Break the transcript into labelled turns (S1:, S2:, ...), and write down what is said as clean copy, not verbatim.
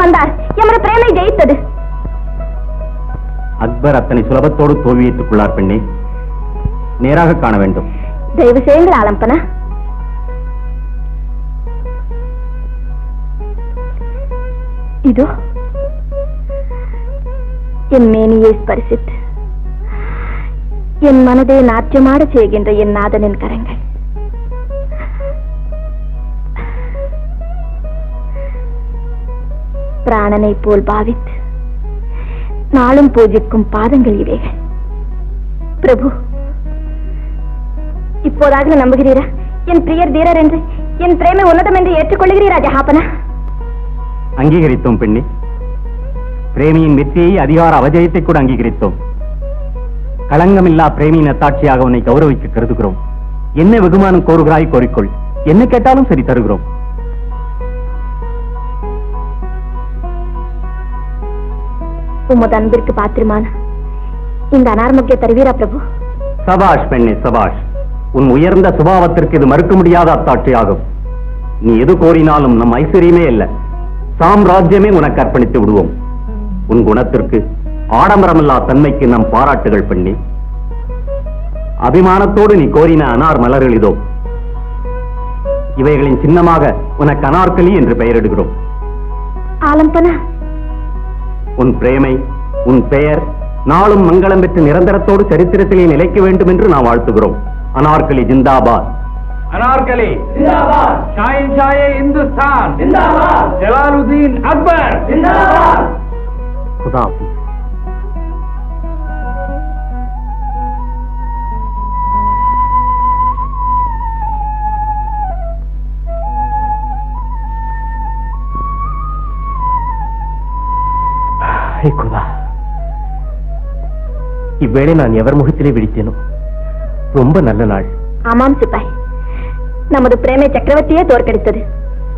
S1: வந்தார். எமது பிரேமை ஜெயித்தது.
S2: அக்பர் அத்தனை சுலபத்தோடு தோல்வியேற்றுக் கொள்ளார் பெண்ணே. நேராக காண வேண்டும்.
S1: தயவு செய்யுங்கள் ஆலம்பனா. இதோ என் மேனியை ஸ்பரிசித்து என் மனதை நாட்டியமாட செய்கின்ற என் நாதனின் கரங்கள். பிராணனை போல் பாவித்து நாளும் பூஜிக்கும் பாதங்கள் இவைகள். பிரபு, இப்போதாக நம்புகிறீரா என் பிரியர் தீரர் என்று, என் பிரேமை உன்னதம் என்று ஏற்றுக்கொள்கிறீரா ஜஹாபனா?
S2: அங்கீகரித்தோம் பெண்ணே. பிரேமியின் வெற்றியை, அதிகார அவஜயத்தை கூட அங்கீகரித்தோம். களங்கமில்லா பிரேமியின் அத்தாட்சியாக உன்னை கௌரவிக்க கருதுகிறோம். என்ன வெகுமானம் கோருகிறாய் கோரிக்கொள். என்ன கேட்டாலும் சரி தருகிறோம்.
S1: உமது அன்பிற்கு பாத்திரமான இந்த அனார்முக்கிய தருவீரா பிரபு?
S2: சபாஷ் பெண்ணே சபாஷ். உன் உயர்ந்த சுபாவத்திற்கு இது மறுக்க முடியாத அத்தாட்சியாகும். நீ எது கோரினாலும் நம் ஐஸ்வர்யமே இல்ல, சாம்ராஜ்யமே உனக்கு அர்ப்பணித்து விடுவோம். உன் குணத்திற்கு, ஆடம்பரமில்லா தன்மைக்கு நம் பாராட்டுகள் பெண்ணே. அபிமானத்தோடு நீ கோரின அனார் மலர்கள் இதோ. இவைகளின் சின்னமாக உனக்கு அனார்கலி என்று பெயரிடுகிறோம்.
S1: ஆலம்பனா,
S2: உன் பிரேமை, உன் பெயர் நாளும் மங்களம் பெற்று நிரந்தரத்தோடு சரித்திரத்திலே நிலைக்க வேண்டும் என்று நாம் வாழ்த்துகிறோம். அனார்கலி ஜிந்தாபாத்.
S3: अनारकली जिंदाबाद, शाहिंशाह हिंदुस्तान जिंदाबाद, जलालुद्दीन अकबर जिंदाबाद.
S2: खुदा हाफिज. ஹே குதா, இவ்வேளை நான் எவர் முகத்திலே விழித்தேனோ? ரொம்ப நல்ல நாள்.
S1: ஆமாம் சிப்பாய், நமது பிரேமை சக்கரவர்த்தியே தோற்கடித்தது.